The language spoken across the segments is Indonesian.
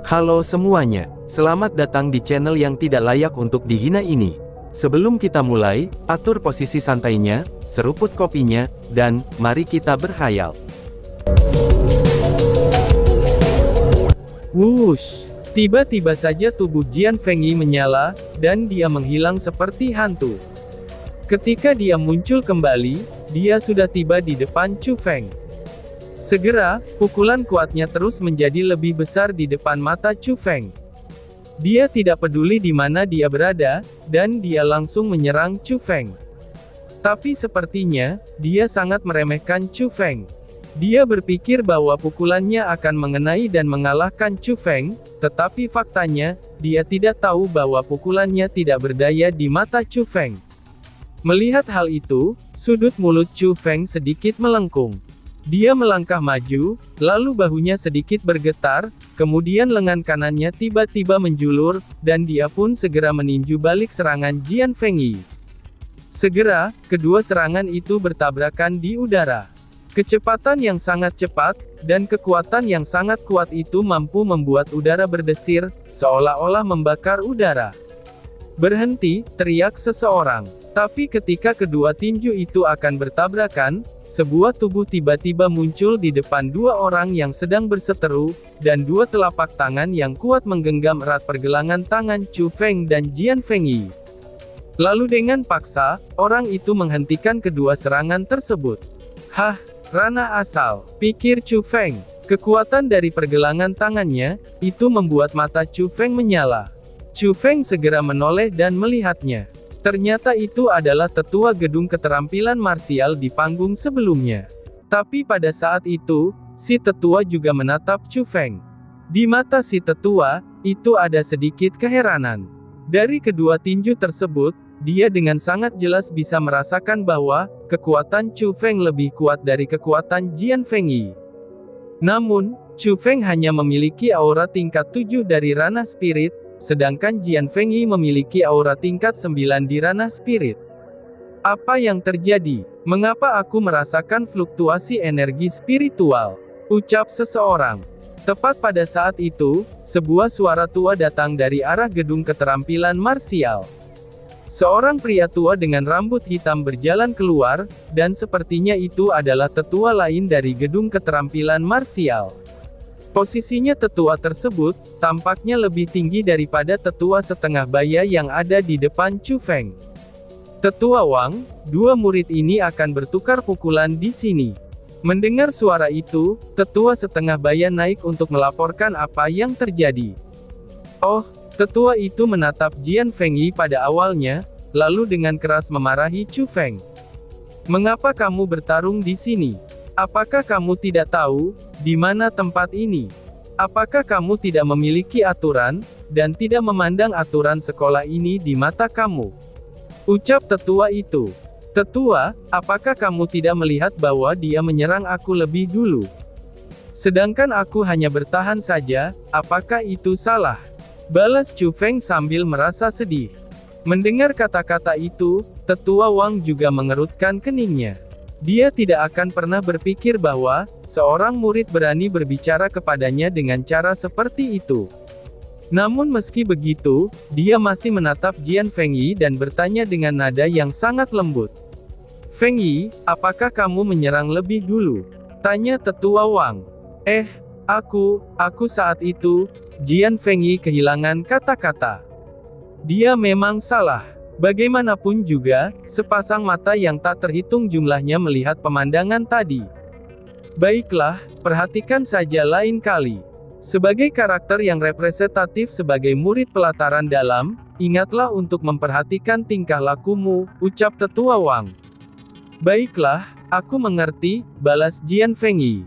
Halo semuanya, selamat datang di channel yang tidak layak untuk dihina ini. Sebelum kita mulai, atur posisi santainya, seruput kopinya, dan mari kita berkhayal. Wush! Tiba-tiba saja tubuh Jian Fengyi menyala, dan dia menghilang seperti hantu. Ketika dia muncul kembali, dia sudah tiba di depan Chu Feng. Segera, pukulan kuatnya terus menjadi lebih besar di depan mata Chu Feng. Dia tidak peduli di mana dia berada, dan dia langsung menyerang Chu Feng. Tapi sepertinya, dia sangat meremehkan Chu Feng. Dia berpikir bahwa pukulannya akan mengenai dan mengalahkan Chu Feng, tetapi faktanya, dia tidak tahu bahwa pukulannya tidak berdaya di mata Chu Feng. Melihat hal itu, sudut mulut Chu Feng sedikit melengkung. Dia melangkah maju, lalu bahunya sedikit bergetar, kemudian lengan kanannya tiba-tiba menjulur, dan dia pun segera meninju balik serangan Jian Fengyi. Segera, kedua serangan itu bertabrakan di udara. Kecepatan yang sangat cepat, dan kekuatan yang sangat kuat itu mampu membuat udara berdesir, seolah-olah membakar udara. "Berhenti!" teriak seseorang. Tapi ketika kedua tinju itu akan bertabrakan, sebuah tubuh tiba-tiba muncul di depan dua orang yang sedang berseteru, dan dua telapak tangan yang kuat menggenggam erat pergelangan tangan Chu Feng dan Jian Fengyi. Lalu dengan paksa, orang itu menghentikan kedua serangan tersebut. "Hah, ranah asal," pikir Chu Feng. Kekuatan dari pergelangan tangannya, itu membuat mata Chu Feng menyala. Chu Feng segera menoleh dan melihatnya. Ternyata itu adalah tetua gedung keterampilan marsial di panggung sebelumnya. Tapi pada saat itu, si tetua juga menatap Chu Feng. Di mata si tetua, itu ada sedikit keheranan. Dari kedua tinju tersebut, dia dengan sangat jelas bisa merasakan bahwa, kekuatan Chu Feng lebih kuat dari kekuatan Jian Fengyi. Namun, Chu Feng hanya memiliki aura tingkat 7 dari ranah spirit, sedangkan Jian Fengyi memiliki aura tingkat 9 di ranah spirit. "Apa yang terjadi? Mengapa aku merasakan fluktuasi energi spiritual?" ucap seseorang. Tepat pada saat itu, sebuah suara tua datang dari arah gedung keterampilan marsial. Seorang pria tua dengan rambut hitam berjalan keluar, dan sepertinya itu adalah tetua lain dari gedung keterampilan marsial. Posisinya tetua tersebut, tampaknya lebih tinggi daripada tetua setengah baya yang ada di depan Chu Feng. "Tetua Wang, dua murid ini akan bertukar pukulan di sini." Mendengar suara itu, tetua setengah baya naik untuk melaporkan apa yang terjadi. "Oh," tetua itu menatap Jian Fengyi pada awalnya, lalu dengan keras memarahi Chu Feng. "Mengapa kamu bertarung di sini? Apakah kamu tidak tahu di mana tempat ini? Apakah kamu tidak memiliki aturan, dan tidak memandang aturan sekolah ini di mata kamu?" ucap tetua itu. "Tetua, apakah kamu tidak melihat bahwa dia menyerang aku lebih dulu? Sedangkan aku hanya bertahan saja, apakah itu salah?" balas Chu Feng sambil merasa sedih. Mendengar kata-kata itu, tetua Wang juga mengerutkan keningnya. Dia tidak akan pernah berpikir bahwa seorang murid berani berbicara kepadanya dengan cara seperti itu. Namun meski begitu, dia masih menatap Jian Fengyi dan bertanya dengan nada yang sangat lembut. "Fengyi, apakah kamu menyerang lebih dulu?" tanya tetua Wang. Aku saat itu..." Jian Fengyi kehilangan kata-kata. Dia memang salah. Bagaimanapun juga, sepasang mata yang tak terhitung jumlahnya melihat pemandangan tadi. Baiklah, perhatikan saja lain kali. Sebagai karakter yang representatif sebagai murid pelataran dalam, ingatlah untuk memperhatikan tingkah lakumu, ucap tetua Wang. "Baiklah, aku mengerti," balas Jian Fengyi.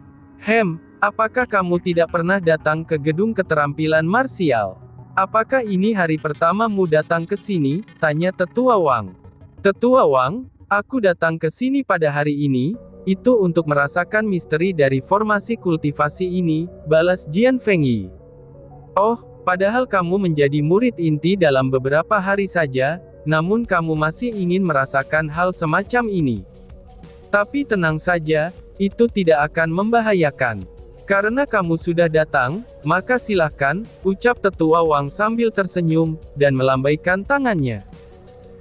Apakah kamu tidak pernah datang ke gedung keterampilan marsial? Apakah ini hari pertamamu datang ke sini?" tanya tetua Wang. "Tetua Wang, aku datang ke sini pada hari ini, itu untuk merasakan misteri dari formasi kultivasi ini," balas Jian Fengyi. "Oh, padahal kamu menjadi murid inti dalam beberapa hari saja, namun kamu masih ingin merasakan hal semacam ini. Tapi tenang saja, itu tidak akan membahayakan. Karena kamu sudah datang, maka silahkan, ucap Tetua Wang sambil tersenyum, dan melambaikan tangannya.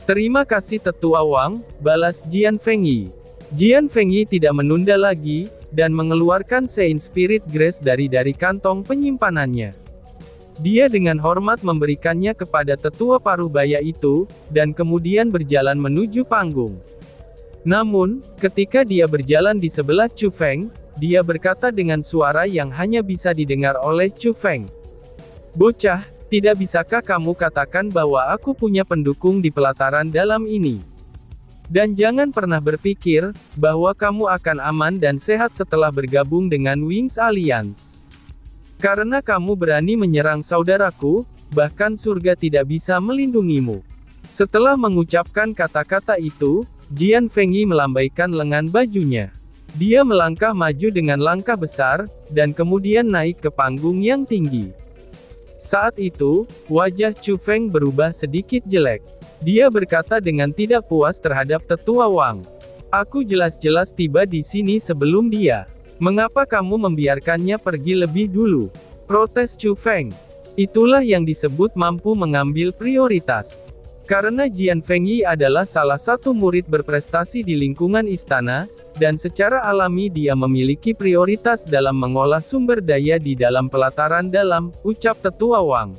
Terima kasih Tetua Wang, balas Jian Fengyi. Jian Fengyi tidak menunda lagi, dan mengeluarkan Sein Spirit Grace dari kantong penyimpanannya. Dia dengan hormat memberikannya kepada tetua parubaya itu, dan kemudian berjalan menuju panggung. Namun, ketika dia berjalan di sebelah Chu Feng, dia berkata dengan suara yang hanya bisa didengar oleh Chu Feng. Bocah, tidak bisakah kamu katakan bahwa aku punya pendukung di pelataran dalam ini? Dan jangan pernah berpikir, bahwa kamu akan aman dan sehat setelah bergabung dengan Wings Alliance. Karena kamu berani menyerang saudaraku, bahkan surga tidak bisa melindungimu. Setelah mengucapkan kata-kata itu, Jian Fengyi melambaikan lengan bajunya. Dia melangkah maju dengan langkah besar, dan kemudian naik ke panggung yang tinggi. Saat itu, wajah Chu Feng berubah sedikit jelek. Dia berkata dengan tidak puas terhadap Tetua Wang. Aku jelas-jelas tiba di sini sebelum dia. Mengapa kamu membiarkannya pergi lebih dulu? Protes Chu Feng. Itulah yang disebut mampu mengambil prioritas. Karena Jian Fengyi adalah salah satu murid berprestasi di lingkungan istana, dan secara alami dia memiliki prioritas dalam mengolah sumber daya di dalam pelataran dalam, ucap Tetua Wang.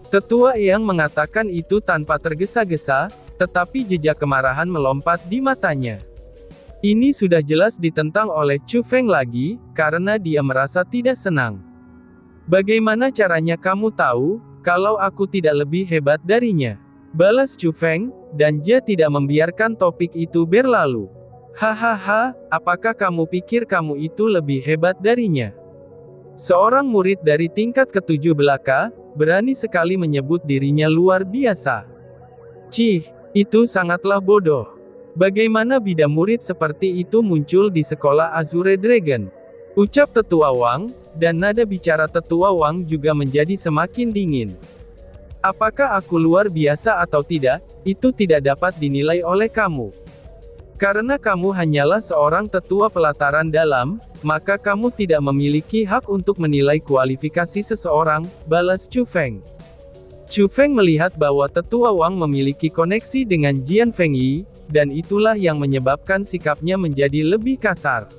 Tetua Yang mengatakan itu tanpa tergesa-gesa, tetapi jejak kemarahan melompat di matanya. Ini sudah jelas ditentang oleh Chu Feng lagi, karena dia merasa tidak senang. Bagaimana caranya kamu tahu, kalau aku tidak lebih hebat darinya? Balas Chu Feng, dan dia tidak membiarkan topik itu berlalu. Hahaha, apakah kamu pikir kamu itu lebih hebat darinya? Seorang murid dari tingkat ke-7 belaka, berani sekali menyebut dirinya luar biasa. Cih, itu sangatlah bodoh. Bagaimana bida murid seperti itu muncul di sekolah Azure Dragon? Ucap Tetua Wang, dan nada bicara Tetua Wang juga menjadi semakin dingin. Apakah aku luar biasa atau tidak, itu tidak dapat dinilai oleh kamu. Karena kamu hanyalah seorang tetua pelataran dalam, maka kamu tidak memiliki hak untuk menilai kualifikasi seseorang, balas Chu Feng. Chu Feng melihat bahwa Tetua Wang memiliki koneksi dengan Jian Fengyi, dan itulah yang menyebabkan sikapnya menjadi lebih kasar.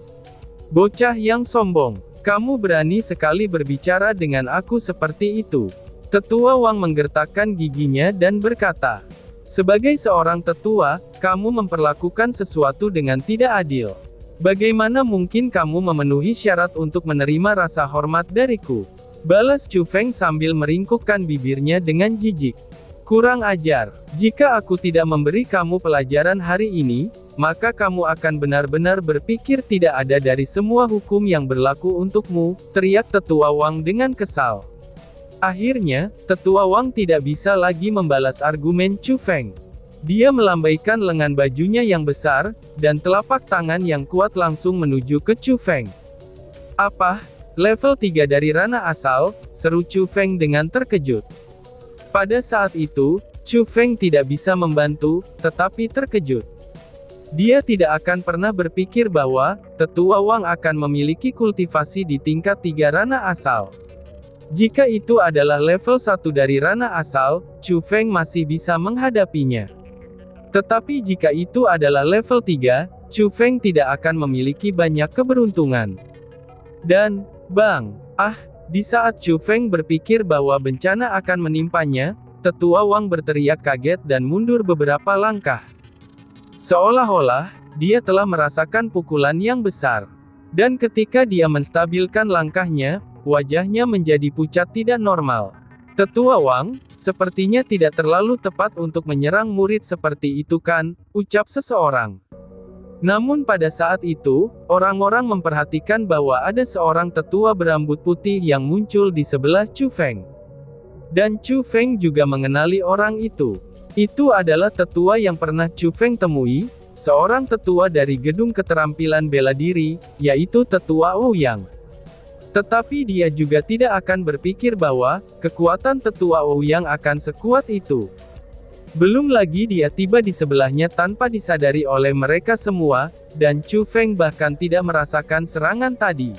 Bocah yang sombong, kamu berani sekali berbicara dengan aku seperti itu. Tetua Wang menggertakkan giginya dan berkata, sebagai seorang tetua, kamu memperlakukan sesuatu dengan tidak adil. Bagaimana mungkin kamu memenuhi syarat untuk menerima rasa hormat dariku? Balas Chu Feng sambil meringkukkan bibirnya dengan jijik. Kurang ajar, jika aku tidak memberi kamu pelajaran hari ini, maka kamu akan benar-benar berpikir tidak ada dari semua hukum yang berlaku untukmu, teriak Tetua Wang dengan kesal. Akhirnya, Tetua Wang tidak bisa lagi membalas argumen Chu Feng. Dia melambaikan lengan bajunya yang besar, dan telapak tangan yang kuat langsung menuju ke Chu Feng. Apa? Level 3 dari ranah asal, seru Chu Feng dengan terkejut. Pada saat itu, Chu Feng tidak bisa membantu, tetapi terkejut. Dia tidak akan pernah berpikir bahwa, Tetua Wang akan memiliki kultivasi di tingkat 3 ranah asal. Jika itu adalah level 1 dari ranah asal, Chu Feng masih bisa menghadapinya. Tetapi jika itu adalah level 3, Chu Feng tidak akan memiliki banyak keberuntungan. Dan, bang, di saat Chu Feng berpikir bahwa bencana akan menimpanya, Tetua Wang berteriak kaget dan mundur beberapa langkah. Seolah-olah, dia telah merasakan pukulan yang besar. Dan ketika dia menstabilkan langkahnya, wajahnya menjadi pucat tidak normal. Tetua Wang, sepertinya tidak terlalu tepat untuk menyerang murid seperti itu kan, ucap seseorang. Namun pada saat itu, orang-orang memperhatikan bahwa ada seorang tetua berambut putih yang muncul di sebelah Chu Feng. Dan Chu Feng juga mengenali orang itu. Itu adalah tetua yang pernah Chu Feng temui, seorang tetua dari gedung keterampilan bela diri, yaitu Tetua Ouyang. Tetapi dia juga tidak akan berpikir bahwa, kekuatan Tetua Ouyang akan sekuat itu. Belum lagi dia tiba di sebelahnya tanpa disadari oleh mereka semua, dan Chu Feng bahkan tidak merasakan serangan tadi.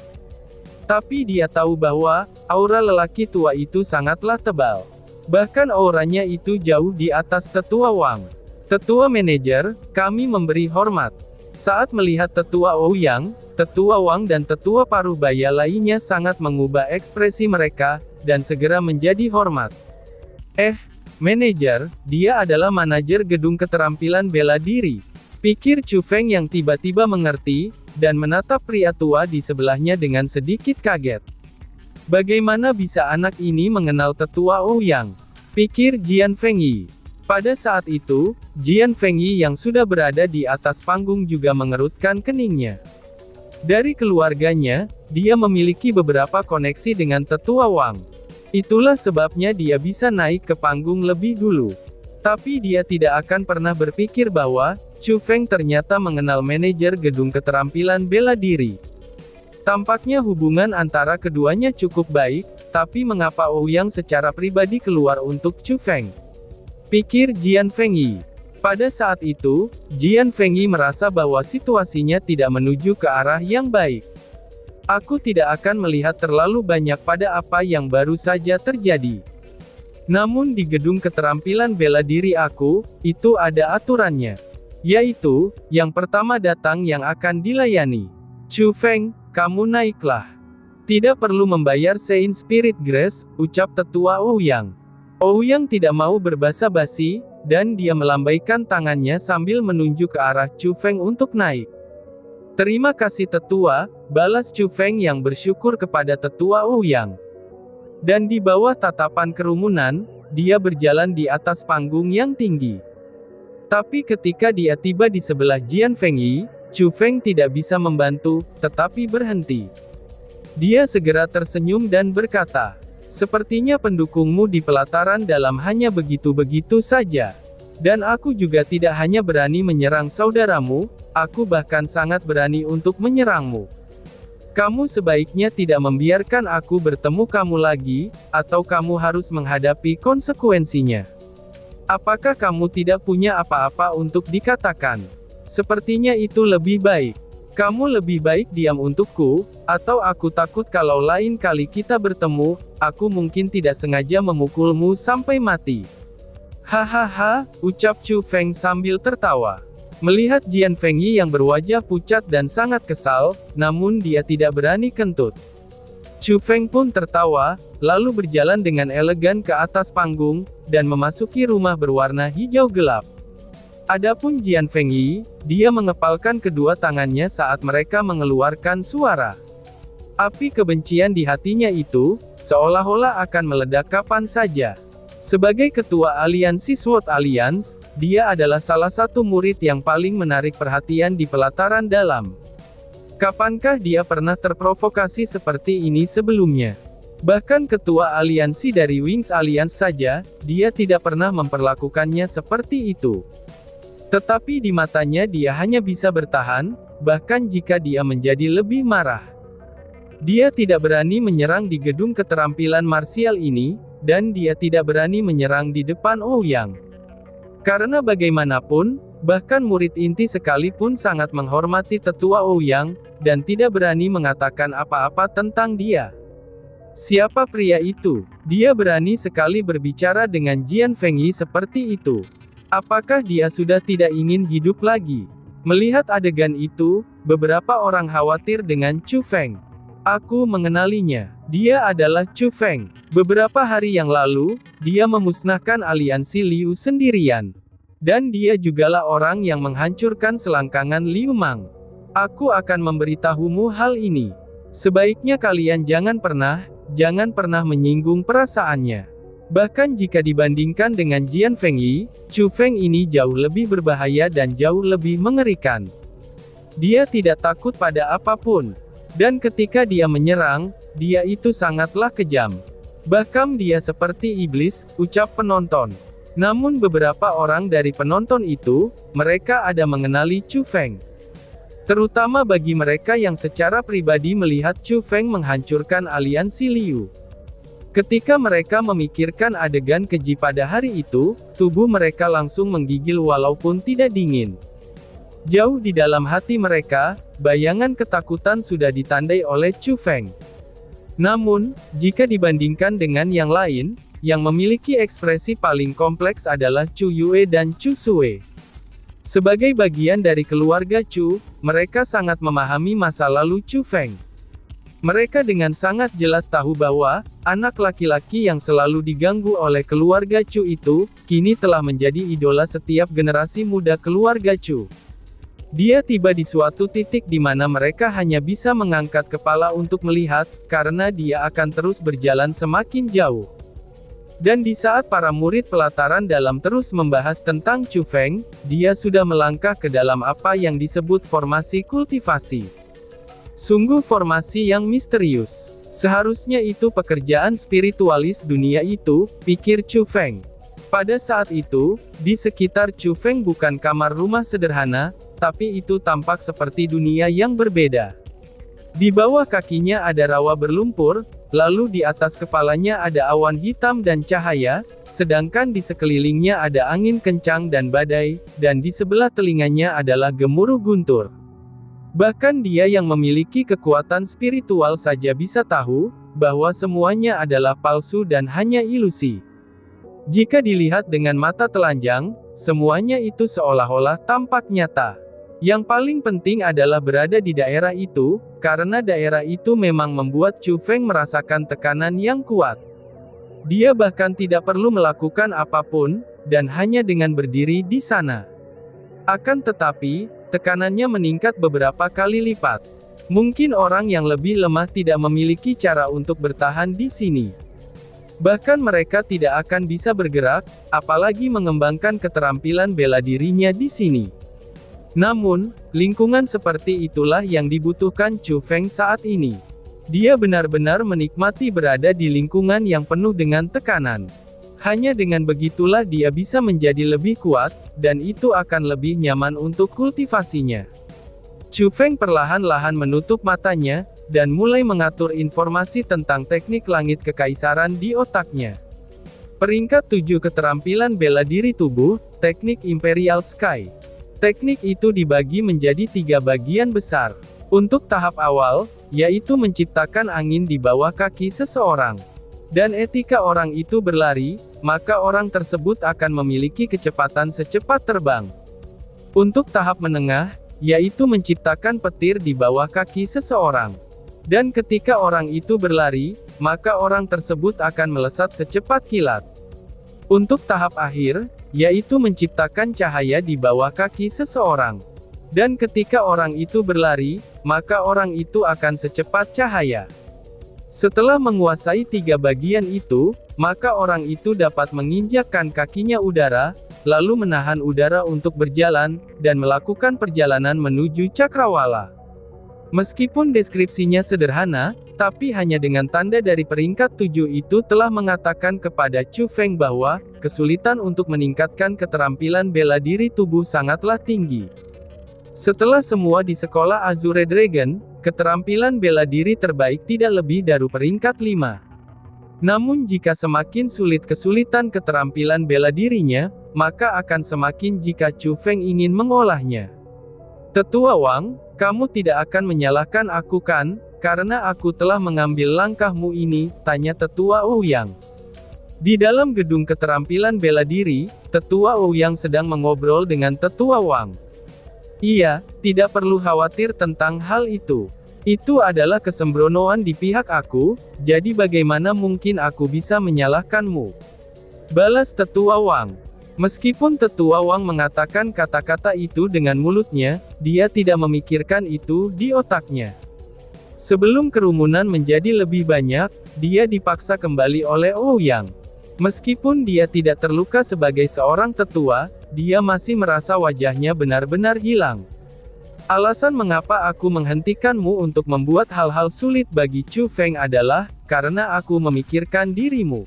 Tapi dia tahu bahwa aura lelaki tua itu sangatlah tebal. Bahkan auranya itu jauh di atas Tetua Wang. Tetua manajer, kami memberi hormat. Saat melihat Tetua Ouyang, Tetua Wang dan Tetua Parubaya lainnya sangat mengubah ekspresi mereka, dan segera menjadi hormat. Manajer, dia adalah manajer gedung keterampilan bela diri. Pikir Chu Feng yang tiba-tiba mengerti, dan menatap pria tua di sebelahnya dengan sedikit kaget. Bagaimana bisa anak ini mengenal Tetua Ouyang? Pikir Jian Fengyi. Pada saat itu, Jian Fengyi yang sudah berada di atas panggung juga mengerutkan keningnya. Dari keluarganya, dia memiliki beberapa koneksi dengan Tetua Wang. Itulah sebabnya dia bisa naik ke panggung lebih dulu. Tapi dia tidak akan pernah berpikir bahwa Chu Feng ternyata mengenal manajer gedung keterampilan bela diri. Tampaknya hubungan antara keduanya cukup baik, tapi mengapa Ouyang secara pribadi keluar untuk Chu Feng? Pikir Jian Fengyi. Pada saat itu, Jian Fengyi merasa bahwa situasinya tidak menuju ke arah yang baik. Aku tidak akan melihat terlalu banyak pada apa yang baru saja terjadi. Namun di gedung keterampilan bela diri aku, itu ada aturannya. Yaitu, yang pertama datang yang akan dilayani. Chu Feng, kamu naiklah. Tidak perlu membayar Sein Spirit Grace, ucap Tetua Ouyang. Ouyang tidak mau berbasa-basi, dan dia melambaikan tangannya sambil menunjuk ke arah Chu Feng untuk naik. Terima kasih Tetua, balas Chu Feng yang bersyukur kepada Tetua Ouyang. Dan di bawah tatapan kerumunan, dia berjalan di atas panggung yang tinggi. Tapi ketika dia tiba di sebelah Jian Fengyi, Chu Feng tidak bisa membantu, tetapi berhenti. Dia segera tersenyum dan berkata, "Sepertinya pendukungmu di pelataran dalam hanya begitu-begitu saja. Dan aku juga tidak hanya berani menyerang saudaramu, aku bahkan sangat berani untuk menyerangmu. Kamu sebaiknya tidak membiarkan aku bertemu kamu lagi, atau kamu harus menghadapi konsekuensinya. Apakah kamu tidak punya apa-apa untuk dikatakan? Sepertinya itu lebih baik. Kamu lebih baik diam untukku, atau aku takut kalau lain kali kita bertemu, aku mungkin tidak sengaja memukulmu sampai mati." "Hahaha," ucap Chu Feng sambil tertawa. Melihat Jian Fengyi yang berwajah pucat dan sangat kesal, namun dia tidak berani kentut. Chu Feng pun tertawa, lalu berjalan dengan elegan ke atas panggung, dan memasuki rumah berwarna hijau gelap. Adapun Jian Fengyi, dia mengepalkan kedua tangannya saat mereka mengeluarkan suara. Api kebencian di hatinya itu, seolah-olah akan meledak kapan saja. Sebagai ketua aliansi SWOT Alliance, dia adalah salah satu murid yang paling menarik perhatian di pelataran dalam. Kapankah dia pernah terprovokasi seperti ini sebelumnya? Bahkan ketua aliansi dari Wings Alliance saja, dia tidak pernah memperlakukannya seperti itu. Tetapi di matanya dia hanya bisa bertahan, bahkan jika dia menjadi lebih marah. Dia tidak berani menyerang di gedung keterampilan marsial ini, dan dia tidak berani menyerang di depan Ouyang. Karena bagaimanapun, bahkan murid inti sekalipun sangat menghormati Tetua Ouyang, dan tidak berani mengatakan apa-apa tentang dia. Siapa pria itu? Dia berani sekali berbicara dengan Jian Fengyi seperti itu. Apakah dia sudah tidak ingin hidup lagi? Melihat adegan itu, beberapa orang khawatir dengan Chu Feng. Aku mengenalinya. Dia adalah Chu Feng. Beberapa hari yang lalu, dia memusnahkan aliansi Liu sendirian. Dan dia jugalah orang yang menghancurkan selangkangan Liu Mang. Aku akan memberitahumu hal ini. Sebaiknya kalian jangan pernah menyinggung perasaannya. Bahkan jika dibandingkan dengan Jian Fengyi, Chu Feng ini jauh lebih berbahaya dan jauh lebih mengerikan. Dia tidak takut pada apapun. Dan ketika dia menyerang, dia itu sangatlah kejam. Bahkan dia seperti iblis, ucap penonton. Namun beberapa orang dari penonton itu, mereka ada mengenali Chu Feng. Terutama bagi mereka yang secara pribadi melihat Chu Feng menghancurkan aliansi Liu. Ketika mereka memikirkan adegan keji pada hari itu, tubuh mereka langsung menggigil walaupun tidak dingin. Jauh di dalam hati mereka, bayangan ketakutan sudah ditandai oleh Chu Feng. Namun, jika dibandingkan dengan yang lain, yang memiliki ekspresi paling kompleks adalah Chu Yue dan Chu Sue. Sebagai bagian dari keluarga Chu, mereka sangat memahami masa lalu Chu Feng. Mereka dengan sangat jelas tahu bahwa, anak laki-laki yang selalu diganggu oleh keluarga Chu itu, kini telah menjadi idola setiap generasi muda keluarga Chu. Dia tiba di suatu titik di mana mereka hanya bisa mengangkat kepala untuk melihat, karena dia akan terus berjalan semakin jauh. Dan di saat para murid pelataran dalam terus membahas tentang Chu Feng, dia sudah melangkah ke dalam apa yang disebut formasi kultivasi. Sungguh formasi yang misterius. Seharusnya itu pekerjaan spiritualis dunia itu, pikir Chu Feng. Pada saat itu, di sekitar Chu Feng bukan kamar rumah sederhana, tapi itu tampak seperti dunia yang berbeda. Di bawah kakinya ada rawa berlumpur, lalu di atas kepalanya ada awan hitam dan cahaya, sedangkan di sekelilingnya ada angin kencang dan badai, dan di sebelah telinganya adalah gemuruh guntur. Bahkan dia yang memiliki kekuatan spiritual saja bisa tahu, bahwa semuanya adalah palsu dan hanya ilusi. Jika dilihat dengan mata telanjang, semuanya itu seolah-olah tampak nyata. Yang paling penting adalah berada di daerah itu, karena daerah itu memang membuat Chu Feng merasakan tekanan yang kuat. Dia bahkan tidak perlu melakukan apapun, dan hanya dengan berdiri di sana. Akan tetapi, tekanannya meningkat beberapa kali lipat. Mungkin orang yang lebih lemah tidak memiliki cara untuk bertahan di sini. Bahkan mereka tidak akan bisa bergerak, apalagi mengembangkan keterampilan bela dirinya di sini. Namun, lingkungan seperti itulah yang dibutuhkan Chu Feng saat ini. Dia benar-benar menikmati berada di lingkungan yang penuh dengan tekanan. Hanya dengan begitulah dia bisa menjadi lebih kuat, dan itu akan lebih nyaman untuk kultivasinya. Chu Feng perlahan-lahan menutup matanya, dan mulai mengatur informasi tentang teknik langit kekaisaran di otaknya. Peringkat 7 keterampilan bela diri tubuh, teknik Imperial Sky. Teknik itu dibagi menjadi 3 bagian besar. Untuk tahap awal, yaitu menciptakan angin di bawah kaki seseorang. Dan etika orang itu berlari, maka orang tersebut akan memiliki kecepatan secepat terbang. Untuk tahap menengah, yaitu menciptakan petir di bawah kaki seseorang. Dan ketika orang itu berlari, maka orang tersebut akan melesat secepat kilat. Untuk tahap akhir, yaitu menciptakan cahaya di bawah kaki seseorang. Dan ketika orang itu berlari, maka orang itu akan secepat cahaya. Setelah menguasai 3 bagian itu, maka orang itu dapat menginjakkan kakinya udara, lalu menahan udara untuk berjalan, dan melakukan perjalanan menuju cakrawala. Meskipun deskripsinya sederhana, tapi hanya dengan tanda dari peringkat 7 itu telah mengatakan kepada Chu Feng bahwa, kesulitan untuk meningkatkan keterampilan bela diri tubuh sangatlah tinggi. Setelah semua di sekolah Azure Dragon, keterampilan bela diri terbaik tidak lebih dari peringkat 5. Namun jika semakin sulit kesulitan keterampilan bela dirinya, maka akan semakin jika Chu Feng ingin mengolahnya. Tetua Wang, kamu tidak akan menyalahkan aku kan, karena aku telah mengambil langkahmu ini, tanya Tetua Ouyang. Di dalam gedung keterampilan bela diri, Tetua Ouyang sedang mengobrol dengan Tetua Wang. Iya, tidak perlu khawatir tentang hal itu. Itu adalah kesembronoan di pihak aku, jadi bagaimana mungkin aku bisa menyalahkanmu? Balas Tetua Wang. Meskipun Tetua Wang mengatakan kata-kata itu dengan mulutnya, dia tidak memikirkan itu di otaknya. Sebelum kerumunan menjadi lebih banyak, dia dipaksa kembali oleh Ouyang. Meskipun dia tidak terluka sebagai seorang tetua, dia masih merasa wajahnya benar-benar hilang. Alasan mengapa aku menghentikanmu untuk membuat hal-hal sulit bagi Chu Feng adalah, karena aku memikirkan dirimu.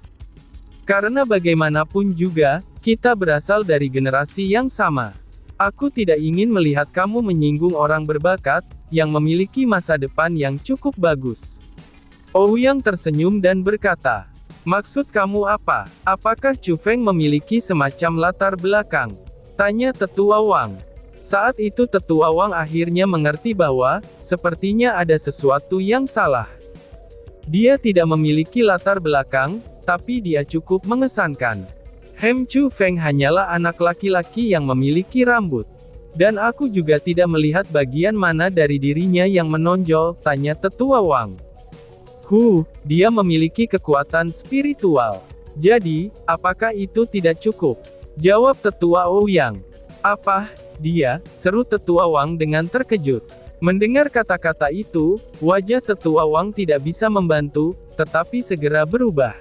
Karena bagaimanapun juga, kita berasal dari generasi yang sama. Aku tidak ingin melihat kamu menyinggung orang berbakat, yang memiliki masa depan yang cukup bagus. Ouyang tersenyum dan berkata, maksud kamu apa? Apakah Chu Feng memiliki semacam latar belakang? Tanya Tetua Wang. Saat itu Tetua Wang akhirnya mengerti bahwa, sepertinya ada sesuatu yang salah. Dia tidak memiliki latar belakang, tapi dia cukup mengesankan. Chu Feng hanyalah anak laki-laki yang memiliki rambut. Dan aku juga tidak melihat bagian mana dari dirinya yang menonjol, tanya Tetua Wang. Dia memiliki kekuatan spiritual. Jadi, apakah itu tidak cukup? Jawab Tetua Ouyang. Apa, dia? Seru Tetua Wang dengan terkejut. Mendengar kata-kata itu, wajah Tetua Wang tidak bisa membantu, tetapi segera berubah.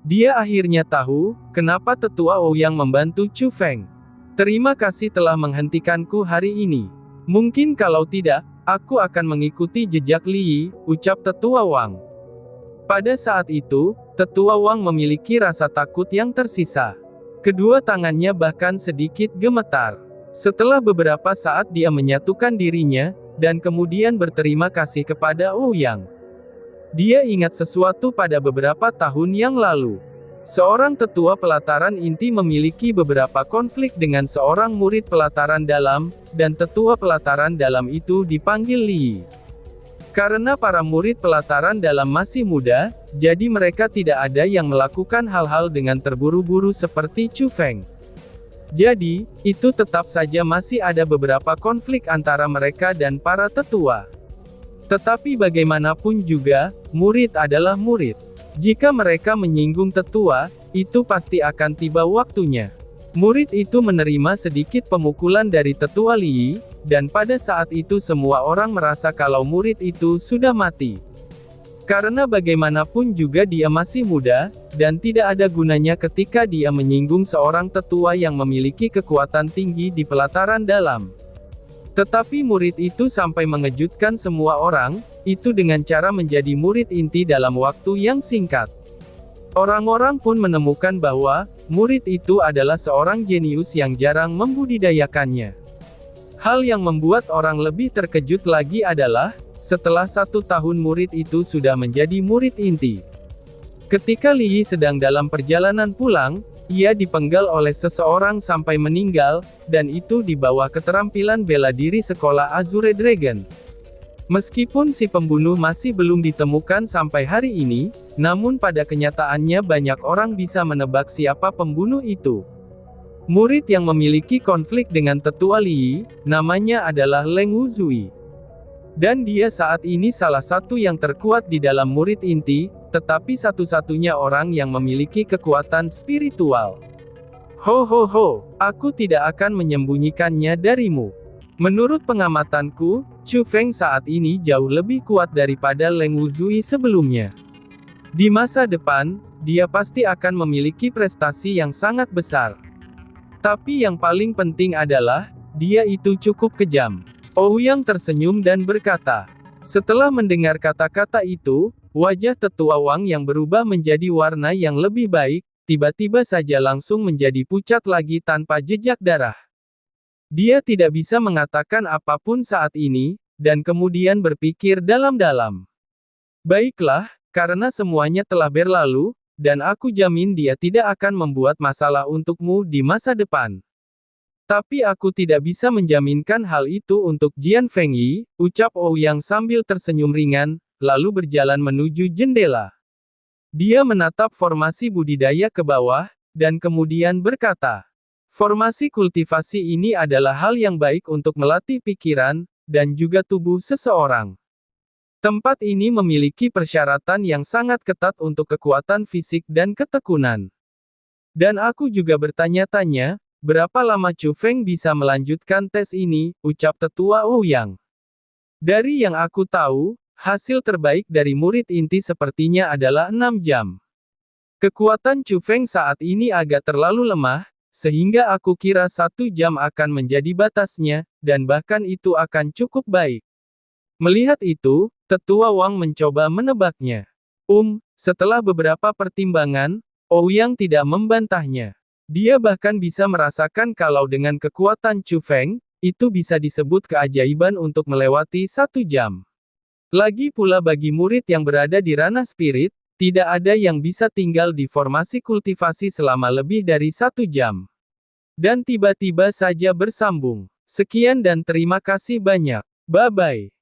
Dia akhirnya tahu, kenapa Tetua Ouyang membantu Chu Feng. Terima kasih telah menghentikanku hari ini. Mungkin kalau tidak, aku akan mengikuti jejak Li Yi, ucap Tetua Wang. Pada saat itu, Tetua Wang memiliki rasa takut yang tersisa. Kedua tangannya bahkan sedikit gemetar. Setelah beberapa saat dia menyatukan dirinya, dan kemudian berterima kasih kepada Ouyang. Dia ingat sesuatu pada beberapa tahun yang lalu. Seorang tetua pelataran inti memiliki beberapa konflik dengan seorang murid pelataran dalam, dan tetua pelataran dalam itu dipanggil Li Yi. Karena para murid pelataran dalam masih muda, jadi mereka tidak ada yang melakukan hal-hal dengan terburu-buru seperti Chu Feng. Jadi, itu tetap saja masih ada beberapa konflik antara mereka dan para tetua. Tetapi bagaimanapun juga, murid adalah murid. Jika mereka menyinggung tetua, itu pasti akan tiba waktunya. Murid itu menerima sedikit pemukulan dari Tetua Li Yi, dan pada saat itu semua orang merasa kalau murid itu sudah mati. Karena bagaimanapun juga dia masih muda, dan tidak ada gunanya ketika dia menyinggung seorang tetua yang memiliki kekuatan tinggi di pelataran dalam. Tetapi murid itu sampai mengejutkan semua orang, itu dengan cara menjadi murid inti dalam waktu yang singkat. Orang-orang pun menemukan bahwa, murid itu adalah seorang jenius yang jarang membudidayakannya. Hal yang membuat orang lebih terkejut lagi adalah, setelah 1 tahun murid itu sudah menjadi murid inti. Ketika Li Yi sedang dalam perjalanan pulang, ia dipenggal oleh seseorang sampai meninggal, dan itu di bawah keterampilan bela diri sekolah Azure Dragon. Meskipun si pembunuh masih belum ditemukan sampai hari ini, namun pada kenyataannya banyak orang bisa menebak siapa pembunuh itu. Murid yang memiliki konflik dengan Tetua Li Yi, namanya adalah Leng Wuzui. Dan dia saat ini salah satu yang terkuat di dalam murid inti, tetapi satu-satunya orang yang memiliki kekuatan spiritual. Aku tidak akan menyembunyikannya darimu. Menurut pengamatanku, Chu Feng saat ini jauh lebih kuat daripada Leng Wuzui sebelumnya. Di masa depan, dia pasti akan memiliki prestasi yang sangat besar. Tapi yang paling penting adalah, dia itu cukup kejam. Ouyang tersenyum dan berkata. Setelah mendengar kata-kata itu, wajah Tetua Wang yang berubah menjadi warna yang lebih baik, tiba-tiba saja langsung menjadi pucat lagi tanpa jejak darah. Dia tidak bisa mengatakan apapun saat ini, dan kemudian berpikir dalam-dalam. Baiklah, karena semuanya telah berlalu, dan aku jamin dia tidak akan membuat masalah untukmu di masa depan. Tapi aku tidak bisa menjaminkan hal itu untuk Jian Fengyi, ucap Ouyang sambil tersenyum ringan, lalu berjalan menuju jendela. Dia menatap formasi budidaya ke bawah, dan kemudian berkata, formasi kultivasi ini adalah hal yang baik untuk melatih pikiran, dan juga tubuh seseorang. Tempat ini memiliki persyaratan yang sangat ketat untuk kekuatan fisik dan ketekunan. Dan aku juga bertanya-tanya, berapa lama Chu Feng bisa melanjutkan tes ini, ucap Tetua Ouyang. Dari yang aku tahu, hasil terbaik dari murid inti sepertinya adalah 6 jam. Kekuatan Chu Feng saat ini agak terlalu lemah, sehingga aku kira 1 jam akan menjadi batasnya, dan bahkan itu akan cukup baik. Melihat itu, Tetua Wang mencoba menebaknya. Setelah beberapa pertimbangan, Ouyang tidak membantahnya. Dia bahkan bisa merasakan kalau dengan kekuatan Chu Feng, itu bisa disebut keajaiban untuk melewati 1 jam. Lagi pula bagi murid yang berada di ranah spirit, tidak ada yang bisa tinggal di formasi kultivasi selama lebih dari 1 jam. Dan tiba-tiba saja bersambung. Sekian dan terima kasih banyak. Bye-bye.